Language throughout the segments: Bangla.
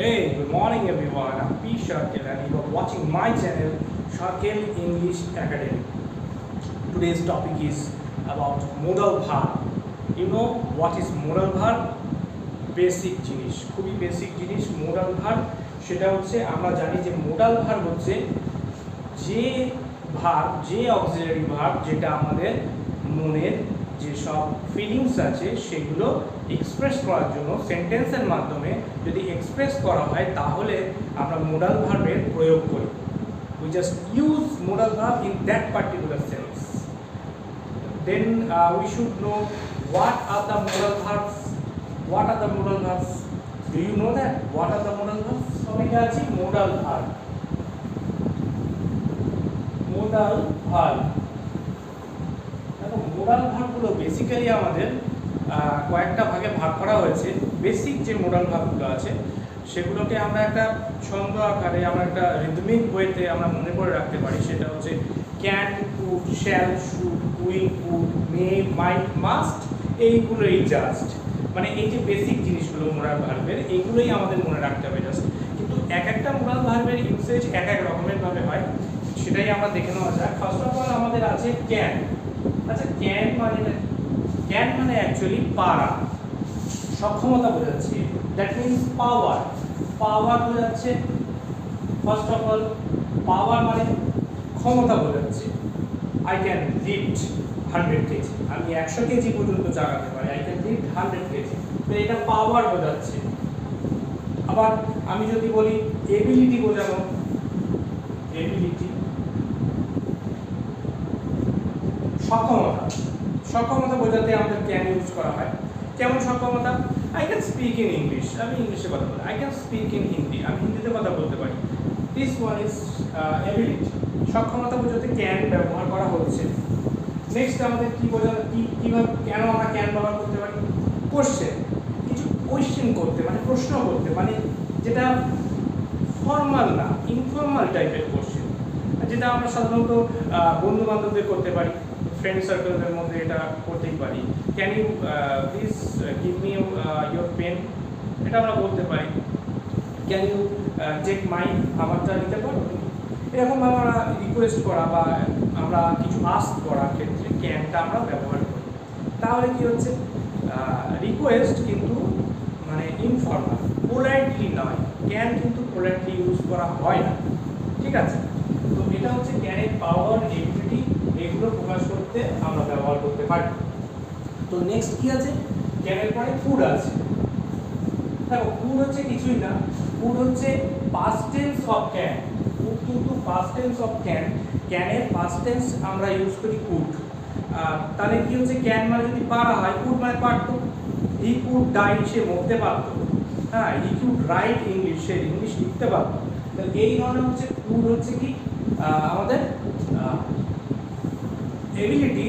Hey, good morning everyone. I'm P. Sharkil and you are watching my channel Sharkil English Academy. Today's topic is about modal verb. You know what is modal verb? Basic জিনিস, খুবই বেসিক জিনিস মোডাল ভার্ব। সেটা হচ্ছে আমরা জানি যে মোডাল ভার্ব হচ্ছে যে ভার্ব, যে অক্সিলারি ভার্ব যেটা আমাদের মনের যে সব ফিলিংস আছে সেগুলো এক্সপ্রেস করার জন্য সেন্টেন্সের মাধ্যমে যদি এক্সপ্রেস করা হয় তাহলে আমরা মোডাল ভার্বের প্রয়োগ করি। We just use modal verb in that particular sense. Then we should know what are the modal verbs. What are the modal verbs? Do you know that? What are the modal verbs? সবাইকে আছে modal verb. Modal verb. দেখো modal verb গুলো বেসিক্যালি আমাদের কয়েকটা ভাগে ভাগ করা হয়েছে। বেসিক যে modal verb গুলো আছে সেগুলোকে আমরা একটা ছন্দ আকারে, আমরা একটা রিদমিক ওয়েতে আমরা মনে করে রাখতে পারি। সেটা হচ্ছে can, could, shall, should, will, could, may, might, must, এইগুলোই জাস্ট। মানে এই যে বেসিক জিনিসগুলো মোডাল ভার্বের, এইগুলোই আমাদের মনে রাখতে হবে জাস্ট। কিন্তু এক একটা মোডাল ভার্বের ইউসেজ এক এক রকমের ভাবে হয়, সেটাই আমরা দেখে নেওয়া যাক। ফার্স্ট অফ অল আমাদের আছে ক্যান। আচ্ছা, ক্যান মানে অ্যাকচুয়ালি পারা, সক্ষমতা বোঝাচ্ছে। দ্যাট মিনস পাওয়ার বোঝাচ্ছে। ফার্স্ট অফ অল পাওয়ার মানে ক্ষমতা বোঝাচ্ছে। আই ক্যান লিফট 100 কেজি, আমি 100 কেজি পর্যন্ত চালাতে পারি। আই ক্যান লিফট 100 কেজি, তো এটা পাওয়ার বোঝাচ্ছে। আবার আমি যদি বলি এবিলিটি বোঝানো, এবিলিটি সক্ষমতা বোঝাতে আমাদের ক্যান ইউজ করা হয়। কেমন সক্ষমতা? I can speak in English, আমি ইংলিশে কথা বলি। I can speak in Hindi, আমি হিন্দিতে কথা বলতে পারি। দিস ওয়ান ইজ এবিলিটি, সক্ষমতা বোঝাতে ক্যান ব্যবহার করা হচ্ছে। নেক্সট আমাদের কি বোঝানো, কীভাবে কেন আমরা ক্যান ব্যবহার করতে পারি? কোশ্চেন, কিছু কোশ্চেন করতে মানে প্রশ্ন করতে, মানে যেটা ফর্মাল না, ইনফর্মাল টাইপের কোশ্চেন, যেটা আমরা সাধারণত বন্ধু বান্ধবদের করতে পারি, ফ্রেন্ড সার্কেলের মধ্যে এটা করতেই পারি। Can you please give me your pen, এটা আমরা বলতে পারি। ক্যান ইউ টেক মাইন, আমারটা নিতে পারো? এরকমভাবে আমরা রিকোয়েস্ট করা বা আমরা কিছু আস্ক করার ক্ষেত্রে ক্যানটা আমরা ব্যবহার করি। তাহলে কি হচ্ছে, রিকোয়েস্ট কিন্তু মানে ইনফর্মাল, পোলাইটলি নয়। ক্যান কিন্তু পোলাইটলি ইউজ করা হয় না, ঠিক আছে? তো এটা হচ্ছে ক্যানের পাওয়ার, এবিলিটি, এগুলো প্রকাশ করতে আমরা ব্যবহার করতে পারি। তো নেক্সট কি আছে? ক্যানের পরে কুড আছে। দেখো কুড হচ্ছে কিছুই না, কুড হচ্ছে past tense of can. Could কিন্তু পাস্ট টেন্স অফ ক্যান। ক্যানের পাস্ট টেন্স আমরা ইউজ করি কুড। তাহলে কি হচ্ছে, ক্যান মানে যদি পারা হয়, কুড মানে পারতো। হি কুড ডাই, সে মরতে পারতো। হ্যাঁ, he could right English, say English লিখতে পারতো। তাহলে এই ধরনের হচ্ছে কুড হচ্ছে কি আমাদের এবিলিটি,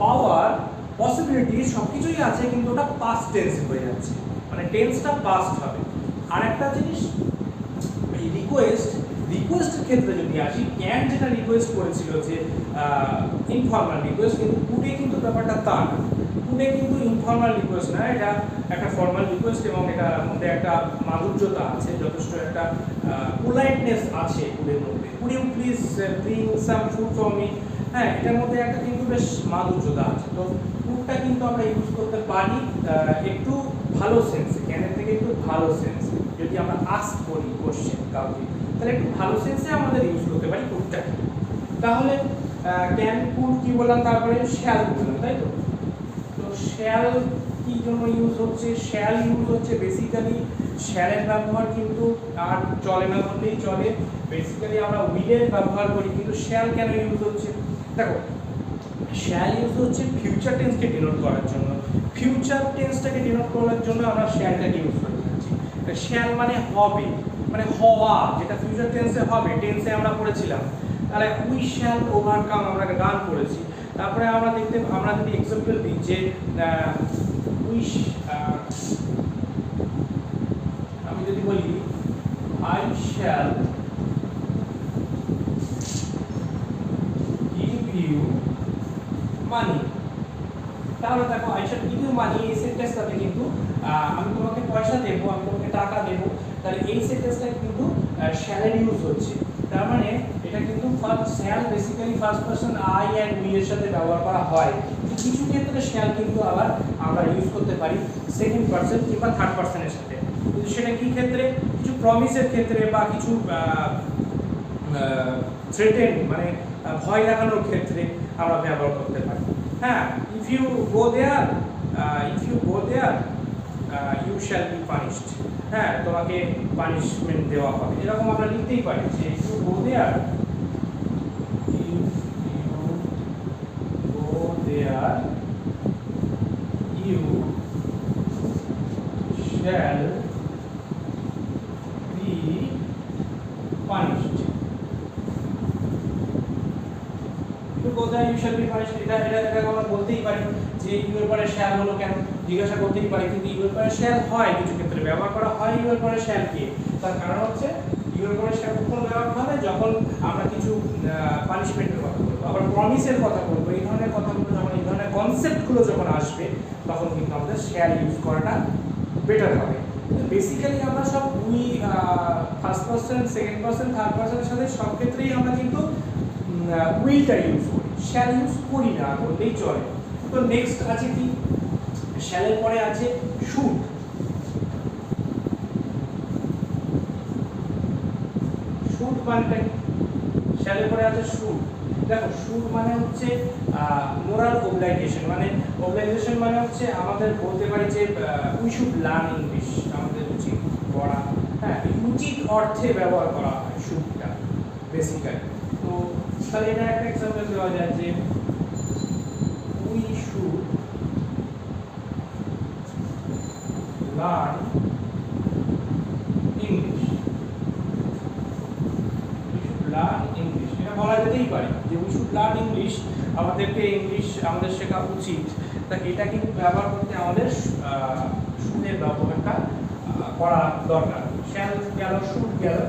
পাওয়ার, পসিবিলিটি সব কিছুই আছে, কিন্তু ওটা পাস্ট টেন্স হয়ে যাচ্ছে, মানে টেন্সটা পাস্ট হবে। আর একটা জিনিস, এই রিকোয়েস্টের ক্ষেত্রে যদি আসি, ক্যান যেটা রিকোয়েস্ট করেছিল যে ইনফর্মাল রিকোয়েস্ট, কিন্তু কুডে কিন্তু ব্যাপারটা তা না। কুডে কিন্তু ইনফর্মাল রিকোয়েস্ট না, এটা একটা ফর্মাল রিকোয়েস্ট এবং এটার মধ্যে একটা মাধুর্যতা আছে, যথেষ্ট একটা পোলাইটনেস আছে কুডের মধ্যে। Could you please bring some food for me, হ্যাঁ, এটার মধ্যে একটা কিন্তু বেশ মাধুর্যতা আছে। তো কুডটা কিন্তু আমরা ইউজ করতে পারি একটু ভালো সেন্সে, ক্যানের থেকে একটু ভালো সেন্সে। যদি আমরা আস্ক করি কোশ্চেন কাউকে, তাহলে একটু ভালো সেন্সে আমাদের ইউজ করতে পারি কুডটাকে। তাহলে ক্যান, কুড কি বললাম, তারপরে শ্যাল বললাম, তাই তো? তো শ্যাল কি জন্য ইউজ হচ্ছে? শ্যাল ইউজ হচ্ছে বেসিক্যালি, শ্যালের ব্যবহার কিন্তু আর চলে না বললেই চলে। বেসিক্যালি আমরা উইলের ব্যবহার করি, কিন্তু শ্যাল কেন ইউজ হচ্ছে? দেখো, শ্যাল ইউজ হচ্ছে ফিউচার টেন্সকে ডিনোট করার জন্য। ফিউচার টেন্সটাকে ডিনোট করার জন্য আমরা শ্যালটাকে ইউজ করে থাকছি। শ্যাল মানে হবে, মানে হওয়া, যেটা ফিউচার টেন্সে হবে, টেন্সে আমরা পড়েছিলাম। তাহলে উই শ্যাল ওভারকাম, আমরা একটা গান পড়েছি। তারপরে আমরা যদি এক্সাম্পল দিই যে আমি যদি বলি I shall give you money, তাহলে দেখো I shall give you money, এই সেন্টেন্সটাতে কিন্তু আমি তোমাকে পয়সা দেবো, আমি তোমাকে টাকা দেবো, তাহলে এই সেন্টেন্সটা কিন্তু শ্যালের ইউজ হচ্ছে। তার মানে এটা কিন্তু shall basically first person I and we এর সাথে ব্যবহার করা হয়, কিছু ক্ষেত্রে শ্যাল কিন্তু আবার আমরা ইউজ করতে পারি সেকেন্ড পারসন কিংবা থার্ড পারসনের সাথে। কিন্তু সেটা কি ক্ষেত্রে? কিছু প্রমিসের ক্ষেত্রে বা কিছু থ্রেটেন মানে ভয় লাগানোর ক্ষেত্রে আমরা ব্যবহার করতে পারি। হ্যাঁ, if you go there you shall be punished, হ্যাঁ তোমাকে পানিশমেন্ট দেওয়া হবে, এরকম আমরা লিখতেই পারি যে if you go there you shall be punished. এটা আমরা বলতেই পারি যে ইউ এর পরে শ্যাল হলো কেন, জিজ্ঞাসা করতেই পারি, কিন্তু ইউ এর পরে শ্যাল হয় কিছু ক্ষেত্রে ব্যবহার করা হয় ইউ এর পরে শ্যাল কে। তার কারণ হচ্ছে ইউ এর পরে শ্যাল কখন ব্যবহার হবে? যখন আমরা কিছু পানিশমেন্টের কথা বলবো, আবার প্রমিসের কথা বলবো, এই ধরনের কথাগুলো যখন, এই ধরনের কনসেপ্টগুলো যখন আসবে তখন কিন্তু আমাদের শ্যাল ইউজ করাটা বেটার হবে। বেসিক্যালি আমরা সব we first person, second person, third পারসনের সাথে সব ক্ষেত্রেই আমরা কিন্তু উইলটা ইউজ করি, শ্যাল ইউজ করি না বললেই চলে। তো নেক্সট আছে কি? শ্যালের পরে আছে শুড। শুড মানেটা কি? শ্যালের পরে আছে শুড। দেখো, শুড মানে হচ্ছে মোরাল অবলাইগেশন, মানে হচ্ছে আমাদের বলতে পারি যে উই শুড লার্ন ইংলিশ, আমাদের উচিত পড়া। হ্যাঁ, উচিত অর্থে ব্যবহার করা হয় শুডটা বেসিক্যালি। তো তাহলে এটা একটা এক্সাম্পল দেওয়া যায় যে উই শুড লার্ন ইংলিশ, এটা বলা যেতেই পারে যে উই শুড লার্ন ইংলিশ, আমাদেরকে ইংলিশ আমাদের শেখা উচিত। তা এটা কিন্তু ব্যবহার করতে আমাদের শুডের ব্যবহারটা করা দরকার। শ্যাল গেল, শুড গেল,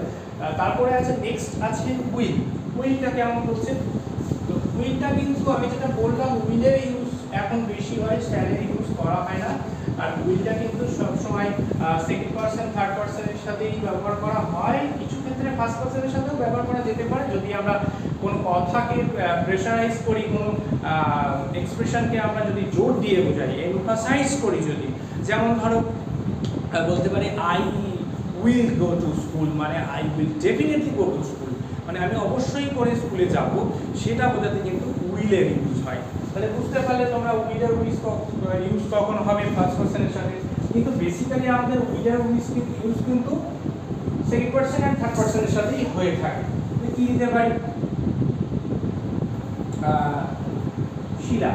তারপরে আছে নেক্সট আছে উইল। উইলটা কেমন হচ্ছে? তো উইলটা কিন্তু আমি যেটা বললাম উইলের ইউজ এখন বেশি হয়, শ্যালের ইউজ করা হয় না। আর উইলটা কিন্তু সবসময় সেকেন্ড পারসন, থার্ড পারসনের সাথেই ব্যবহার করা হয়, কিছু ক্ষেত্রে ফার্স্ট পারসনের সাথেও ব্যবহার করা যেতে পারে যদি আমরা কোনো কথাকে প্রেশারাইজ করি, কোনো এক্সপ্রেশনকে আমরা যদি জোর দিয়ে বোঝাই, এমফাসাইজ করি যদি, যেমন ধরো বলতে পারি I will go to school, মানে I will definitely go to school, মানে আমি অবশ্যই করে স্কুলে যাব, সেটা বোঝাতে কিন্তু উইলের ইউজ হয়। তাহলে বুঝতে পারলে তোমরা উইলের ইউজ কখন হবে ফার্স্ট পারসনের সাথে, কিন্তু বেসিক্যালি আমাদের উইলের ইউজ কিন্তু সেকেন্ড পারসন আর থার্ড পারসনের সাথেই হয়ে থাকে। কি দিতে পারি? শিলা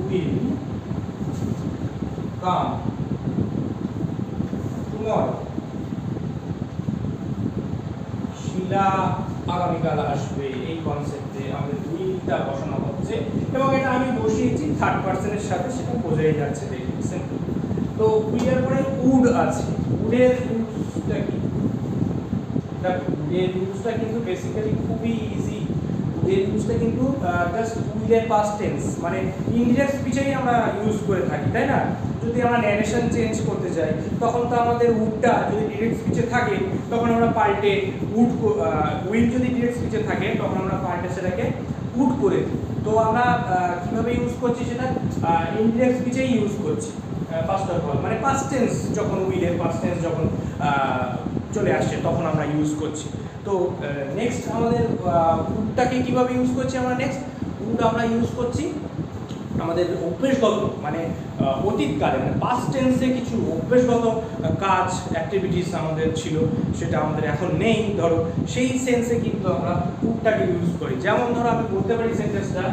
উইল কাম টুমরো, শিলা আগামীকাল আসবে, এই কনসেপ্টে আমাদের উইলটা বসানো হচ্ছে এবং এটা আমি বসিয়েছি থার্ড পারসনের সাথে, সেটা বোঝাই যাচ্ছে দেখছেন। তো উইলের পরে উড আছে। উডের ইউজটা কি? উডের ইউজটা কিন্তু বেসিক্যালি খুবই ইজি। উডের ইউজটা কিন্তু জাস্ট উইলের পাস্ট টেন্স, মানে ইনডিরেক্ট স্পিচেই আমরা ইউজ করে থাকি, তাই না? যদি আমরা ন্যারেশন চেঞ্জ করতে চাই তখন তো আমাদের উডটা যদি ডিরেক্ট স্পিচে থাকে তখন আমরা পাল্টে উইল যদি ডিরেক্ট স্পিচে থাকে তখন আমরা পাল্টে সেটাকে উড করে দিই। তো আমরা কিভাবে ইউজ করছি সেটা ইনডিরেক্ট স্পিচেই ইউজ করছি ফার্স্ট অফ অল, মানে পাস্ট টেন্স যখন উইলের পাস্ট টেন্স যখন চলে আসছে তখন আমরা ইউজ করছি। তো নেক্সট আমাদের উডটাকে কিভাবে ইউজ করছি আমরা? নেক্সট উড আমরা ইউজ করছি আমাদের অভ্যেসগত, মানে অতীতকালে, মানে পাস্ট টেন্সে কিছু অভ্যেসগত কাজ অ্যাক্টিভিটিস আমাদের ছিল, সেটা আমাদের এখন নেই, ধরো সেই সেন্সে কিন্তু আমরা উডটাকে ইউজ করি। যেমন ধরো আমি বলতে পারি সেন্টেন্সটা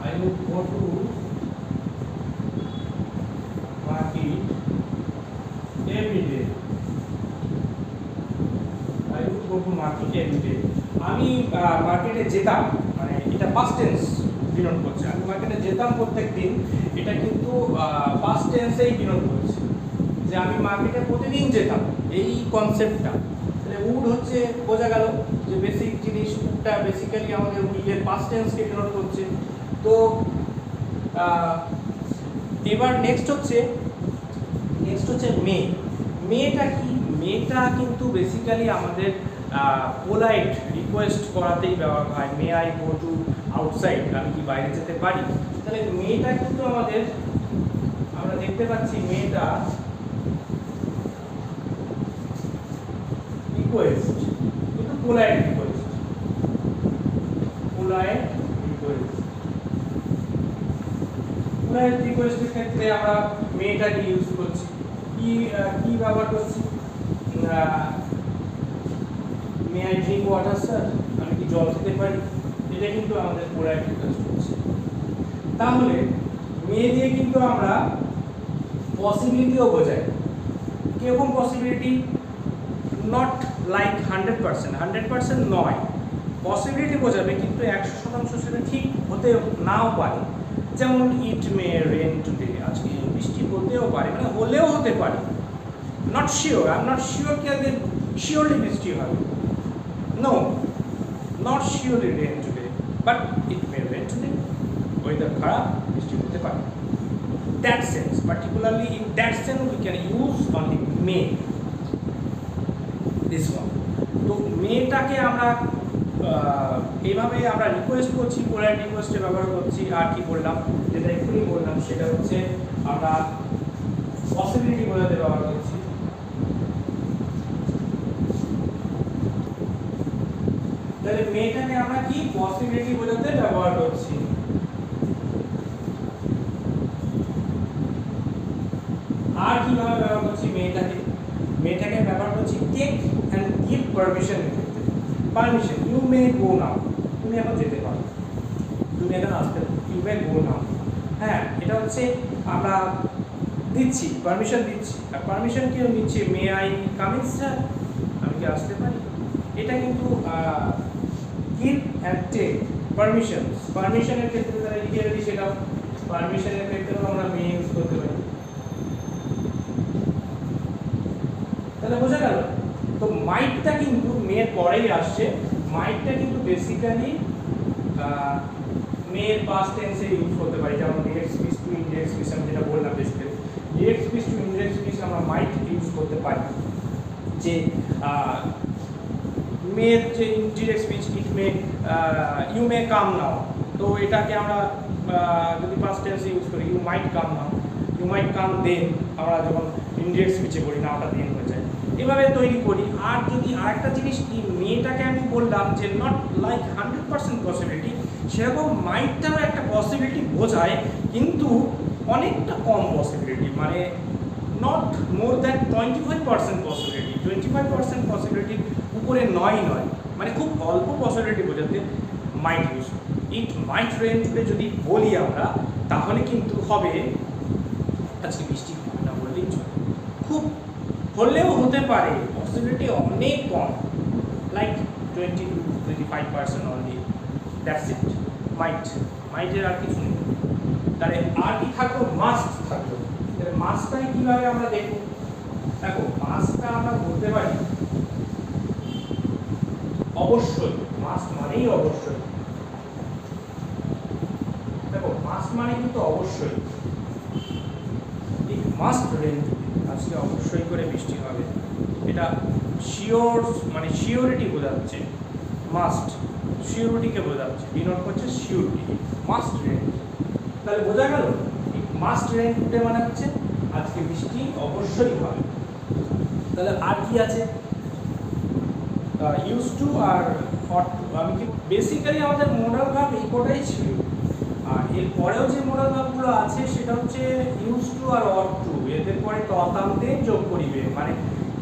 I would go to market every day. I would go to market every day. আমি মার্কেটে যেতাম, মানে এটা পাস্ট টেন্স ডিনোট করছে, আমি মার্কেটে যেতাম প্রত্যেকদিন, এটা কিন্তু পাস্ট টেন্সেই ডিনোট করছে যে আমি মার্কেটে প্রতিদিন যেতাম, এই কনসেপ্টটা। তাহলে উড হচ্ছে বোঝা গেল যে বেসিক জিনিস, উডটা বেসিক্যালি আমাদের উইলের পাস্ট টেন্সকে ডিনোট করছে। তো এবার নেক্সট হচ্ছে মে। মেটা কি? মেটা কিন্তু বেসিক্যালি আমাদের পোলাইট রিকোয়েস্ট করাতেই ব্যবহার হয়। May I go to outside, আমি কি বাইরে যেতে পারি? তাহলে মেটা কিন্তু আমাদের, আমরা দেখতে পাচ্ছি মেটা রিকোয়েস্ট, কিন্তু পোলাইট রিকোয়েস্ট, পোলাইট রিকোয়েস্টের ক্ষেত্রে আমরা মেটাকে ইউজ করছি। কি ব্যবহার করছি? May I drink water sir, আমি কি জল খেতে পারি? এটা কিন্তু আমাদের পোলাইট রিকোয়েস্ট হচ্ছে। তাহলে মে দিয়ে কিন্তু আমরা পসিবিলিটিও বোঝাই। কিরকম পসিবিলিটি? নট লাইক 100% নয়, পসিবিলিটি বোঝাবে, কিন্তু 100% সেটা ঠিক হতে নাও পারে। যেমন ইট মে রেন টুডে, আজকে বৃষ্টি হতেও পারে, মানে হলেও হতে পারে। Not sure, I am not sure কি আজকে শিওরলি বৃষ্টি হবে। No, not surely rain today, but it may rain today. Weather খারাপ, বৃষ্টি হতে পারে। That sense, particularly in that sense we can use only may, this one. তো মেটাকে আমরা এইভাবে আমরা রিকোয়েস্ট করছি, পোলাইট রিকোয়েস্টে ব্যবহার করছি। আর কি বললাম, যেটা এক্ষুনি বললাম, সেটা হচ্ছে আমরা পসিবিলিটি বোঝাতে ব্যবহার করছি। তাহলে মেটাকে আমরা কি পসিবিলিটি বোঝাতে ব্যবহার করছি। আর কিভাবে ব্যবহার করছি মেটাকে ব্যবহার করছি take and give permission. Permission, you may go now, তুমি এখন যেতে পারো, তুমি এখন আসতে, ইউ মে গো নাও। হ্যাঁ, এটা হচ্ছে আমরা দিচ্ছি, পারমিশন দিচ্ছি। আর পারমিশন কেউ দিচ্ছে, may I come in sir, আমি কি আসতে পারি? এটা কিন্তু গিভ অ্যান্ড টেক পারমিশন। পারমিশনের ক্ষেত্রে তারা লিখে রাখি, সেটাও পারমিশনের ক্ষেত্রেও আমরা মে ইউজ করতে পারি। তাহলে বোঝা গেল? তো মাইটটা কিন্তু মেয়ের পরেই আসছে। মাইটটা কিন্তু বেসিক্যালি মেয়ের পাস্ট টেন্সে ইউজ করতে পারি, যেমন direct speech to indirect speech, আমি যেটা বললাম basically direct speech to indirect speech আমরা মাইট ইউজ করতে পারি। যে মেয়ের যে indirect speech, it may, you may come now, তো এটাকে আমরা যদি পাস্ট টেন্সে ইউজ করি, you might come now, you might কাম দেন, আমরা যখন ইনডিরেক্ট স্পিচে করি নাওটা দেন হয়ে যায়, এভাবে তৈরি করি। আর যদি আরেকটা জিনিস কি, মেয়েটাকে আমি বললাম যে নট লাইক 100% পসিবিলিটি, সেরকম মাইটটাও একটা পসিবিলিটি বোঝায়, কিন্তু অনেকটা কম পসিবিলিটি, মানে নট মোর দ্যান 25% পসিবিলিটি, 25% পসিবিলিটির উপরে নয়, মানে খুব অল্প পসিবিলিটি বোঝাতে মাইট ইউজ। ইট মাইট রেন টুডে যদি বলি আমরা, তাহলে কিন্তু হবে আজকে বৃষ্টি হবে না বললেই চলে, খুব হলেও হতে পারে, পসিবিলিটি অনেক কম, লাইক 20-25% অনলি, দ্যাটস ইট। মাইটের আর কিছু নেই। তাহলে আর কি থাকলো? মাস্ট থাকলো। তাহলে মাস্টটাই কিভাবে আমরা দেখবো? দেখো, মাস্টটা আমরা বলতে পারি অবশ্যই, মাস্ট মানেই অবশ্যই। দেখো, মাস্ট মানে কিন্তু অবশ্যই, ইট মাস্ট রেন, আজকে অবশ্যই করে বৃষ্টি হবে, এটা শিওর, মানে শিওরিটি বোঝাচ্ছে। মাস্ট শিওরিটিকে বোঝাচ্ছে, ডিনোট করছে শিওরিটি, মাস্ট রেন। তাহলে বোঝা গেল, ইট মাস্ট রেন টুডে মানে হচ্ছে আজকে বৃষ্টি অবশ্যই হবে। তাহলে আর কি আছে? Use to R ought to. আমি কি বেসিক্যালি আমাদের মোডাল ভার্ব এই কটাই ছিল, আর এর পরেও যে মোডাল ভার্বগুলো আছে সেটা হচ্ছে use to R ought to, এদের পরে ততান্তে যোগ করিবে, মানে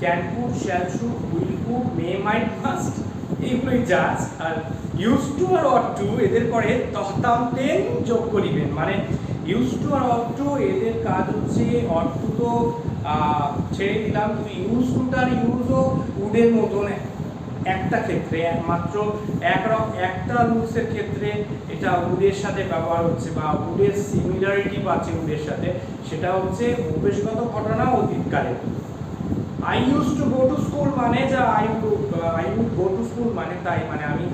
can could, shall should, will could, may might must, এইগুলোই জাজ। আর use to R ought to এদের পরে ততান্তে যোগ করিবেন, মানে use to R ought to এদের কাজ হচ্ছে, অট টু তো ছেড়ে দিলাম, কিন্তু ইউজ টুটার ইউজও উডের মতন একটা ক্ষেত্রে, একমাত্র একটা রুলসের ক্ষেত্রে এটা উডের সাথে ব্যবহার হচ্ছে, বা উডের সিমিলারিটি পাচ্ছে উডের সাথে, সেটা হচ্ছে অভ্যেসগত ঘটনা অতীতকালে। I use to go to school মানে যা I would go to school মানে তাই, মানে আমি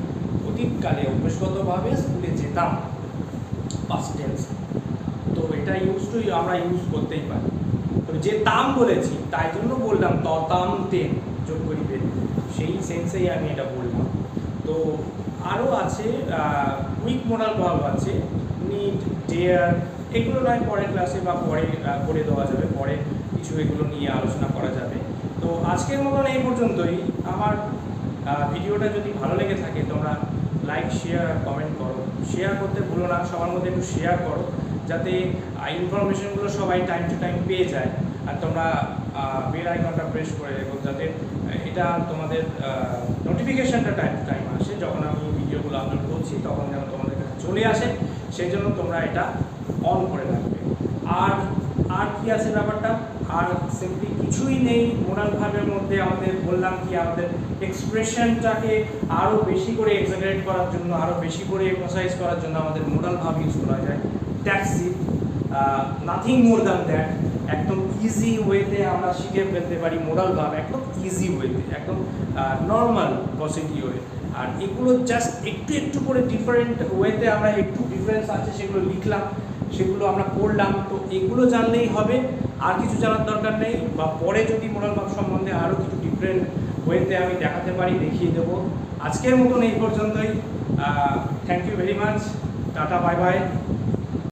অতীতকালে অভ্যাসগতভাবে স্কুলে যেতাম, পাস্ট টেন্স। তো এটা ইউজ টু আমরা ইউজ করতেই পারি। তো যেতাম বলেছি তাই জন্য বললাম ততাম তেন যোগ করিবে, সেই সেন্সেই আমি এটা বললাম। তো আরও আছে উইক মোডাল ভার্ব আছে, নিড, ডেয়ার, এগুলো নয় পরের ক্লাসে বা পরে করে দেওয়া যাবে, পরে কিছু এগুলো নিয়ে আলোচনা করা যাবে। তো আজকের মতন এই পর্যন্তই। আমার ভিডিওটা যদি ভালো লেগে থাকে তোমরা লাইক, শেয়ার, কমেন্ট করো। শেয়ার করতে ভুলো না, সবার মধ্যে একটু শেয়ার করো যাতে ইনফরমেশনগুলো সবাই টাইম টু টাইম পেয়ে যায়। আর তোমরা বেল আইকনটা প্রেস করে রেখো যাতে এটা তোমাদের নোটিফিকেশানটা টাইম টু টাইম আসে, যখন আমি ভিডিওগুলো আপলোড করছি তখন যেন তোমাদের কাছে চলে আসে, সেই জন্য তোমরা এটা অন করে রাখবে। আর আর কি আছে ব্যাপারটা, আর সিম্পলি কিছুই নেই। মোডাল ভার্বের মধ্যে আমাদের বললাম কি, আমাদের এক্সপ্রেশনটাকে আরও বেশি করে এক্সাজারেট করার জন্য, আরও বেশি করে এমফাসাইজ করার জন্য আমাদের মোডাল ভার্ব ইউজ করা যায়। That's it, nothing more than that. একদম ইজি ওয়েতে আমরা শিখে ফেলতে পারি মোডাল ভার্ব, একদম ইজি ওয়েতে, একদম নর্মাল পসিবলি ওয়ে। আর এগুলো জাস্ট একটু একটু করে ডিফারেন্ট ওয়েতে আমরা একটু ডিফারেন্স আছে সেগুলো লিখলাম, সেগুলো আমরা পড়লাম। তো এগুলো জানলেই হবে, আর কিছু জানার দরকার নেই। বা পরে যদি মোডাল ভার্ব সম্বন্ধে আরও কিছু ডিফারেন্ট ওয়েতে আমি দেখাতে পারি, দেখিয়ে দেবো। আজকের মতন এই পর্যন্তই। Thank you very much, tata, bye by.